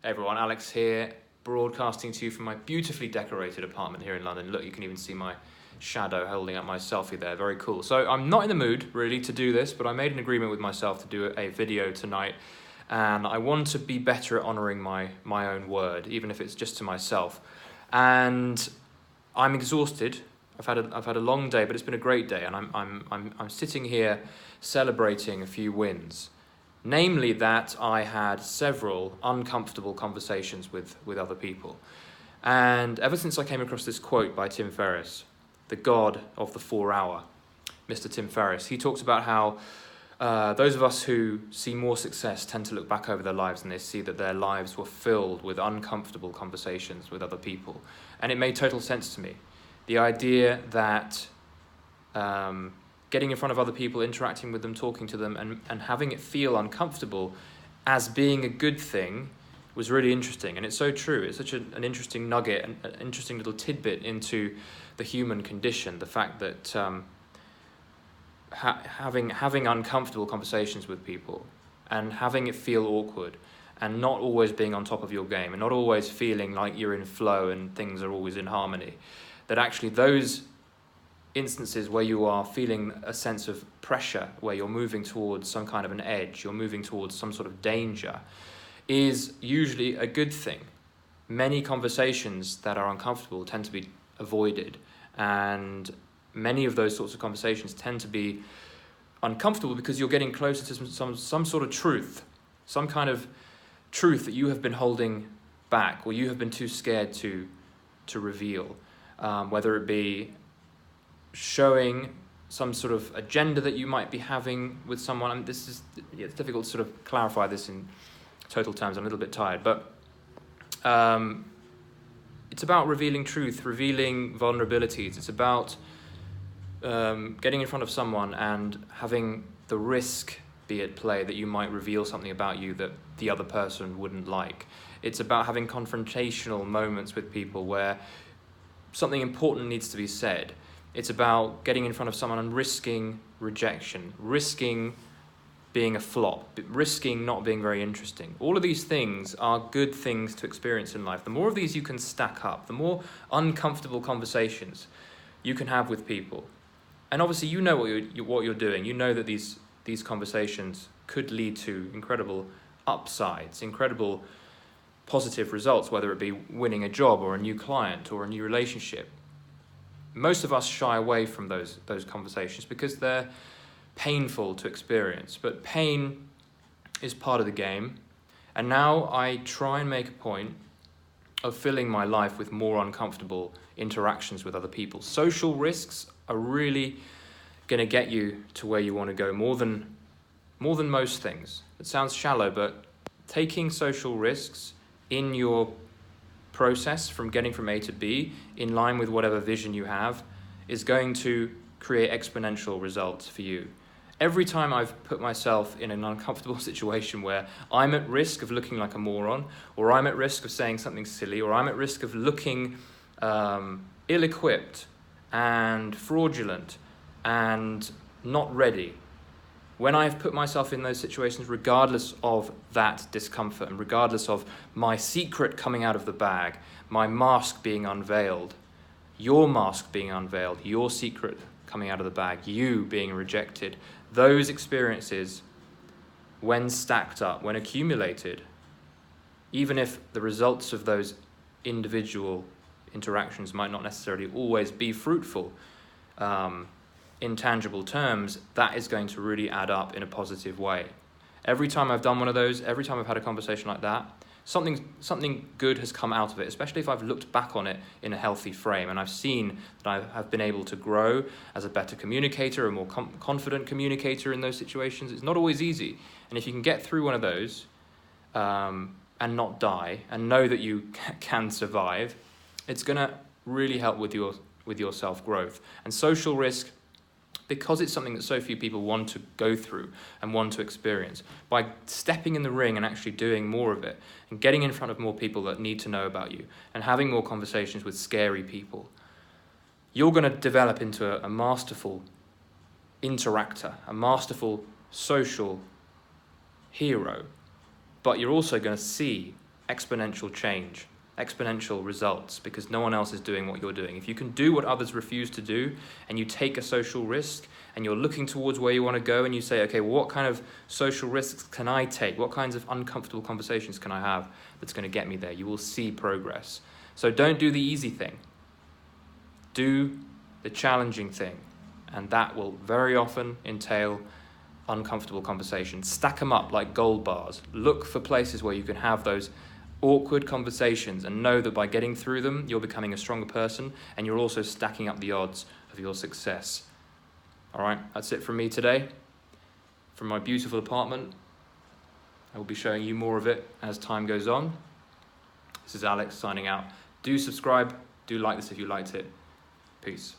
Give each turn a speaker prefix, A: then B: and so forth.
A: Hey everyone, Alex here, broadcasting to you from my beautifully decorated apartment here in London. Look, you can even see my shadow holding up my selfie there, very cool. So I'm not in the mood really to do this, but I made an agreement with myself to do a video tonight, and I want to be better at honouring my own word, even if it's just to myself. And I'm exhausted. I've had a long day, but it's been a great day, and I'm sitting here celebrating a few wins. Namely that I had several uncomfortable conversations with other people. And ever since I came across this quote by Tim Ferriss, the god of the 4 hour, Mr. Tim Ferriss, he talks about how those of us who see more success tend to look back over their lives and they see that their lives were filled with uncomfortable conversations with other people. And it made total sense to me. The idea that getting in front of other people, interacting with them, talking to them, and having it feel uncomfortable as being a good thing was really interesting. And it's so true. It's such an interesting nugget, an interesting little tidbit into the human condition, the fact that having uncomfortable conversations with people and having it feel awkward and not always being on top of your game and not always feeling like you're in flow and things are always in harmony, that actually those instances where you are feeling a sense of pressure, where you're moving towards some kind of an edge, you're moving towards some sort of danger, is usually a good thing. Many conversations that are uncomfortable tend to be avoided, and many of those sorts of conversations tend to be uncomfortable because you're getting closer to some sort of truth, some kind of truth that you have been holding back or you have been too scared to reveal, whether it be showing some sort of agenda that you might be having with someone. I mean, it's difficult to sort of clarify this in total terms. I'm a little bit tired, but it's about revealing truth, revealing vulnerabilities. It's about getting in front of someone and having the risk be at play that you might reveal something about you that the other person wouldn't like. It's about having confrontational moments with people where something important needs to be said. It's about getting in front of someone and risking rejection, risking being a flop, risking not being very interesting. All of these things are good things to experience in life. The more of these you can stack up, the more uncomfortable conversations you can have with people. And obviously you know what you're doing. You know that these conversations could lead to incredible upsides, incredible positive results, whether it be winning a job or a new client or a new relationship. Most of us shy away from those conversations because they're painful to experience, but pain is part of the game. And now I try and make a point of filling my life with more uncomfortable interactions with other people. Social risks are really going to get you to where you want to go more than most things. It sounds shallow, but taking social risks in your process from getting from A to B in line with whatever vision you have is going to create exponential results for you. Every time I've put myself in an uncomfortable situation where I'm at risk of looking like a moron, or I'm at risk of saying something silly, or I'm at risk of looking ill-equipped and fraudulent and not ready, when I've put myself in those situations, regardless of that discomfort and regardless of my secret coming out of the bag, my mask being unveiled, your mask being unveiled, your secret coming out of the bag, you being rejected, those experiences, when stacked up, when accumulated, even if the results of those individual interactions might not necessarily always be fruitful, in tangible terms, that is going to really add up in a positive way. Every time I've done one of those, every time I've had a conversation like that, something good has come out of it, especially if I've looked back on it in a healthy frame and I've seen that I have been able to grow as a better communicator, a more confident communicator in those situations. It's not always easy. And if you can get through one of those and not die and know that you can survive, it's going to really help with your self-growth. And social risk, because it's something that so few people want to go through and want to experience, by stepping in the ring and actually doing more of it and getting in front of more people that need to know about you and having more conversations with scary people, you're going to develop into a masterful interactor, a masterful social hero, but you're also going to see exponential change, exponential results, because no one else is doing what you're doing. If you can do what others refuse to do, and you take a social risk, and you're looking towards where you want to go, and you say, okay, well, what kind of social risks can I take? What kinds of uncomfortable conversations can I have that's going to get me there? You will see progress. So don't do the easy thing. Do the challenging thing, and that will very often entail uncomfortable conversations. Stack them up like gold bars. Look for places where you can have those awkward conversations, and know that by getting through them, you're becoming a stronger person, and you're also stacking up the odds of your success. All right, that's it from me today. From my beautiful apartment. I will be showing you more of it as time goes on. This is Alex signing out. Do subscribe. Do like this if you liked it. Peace.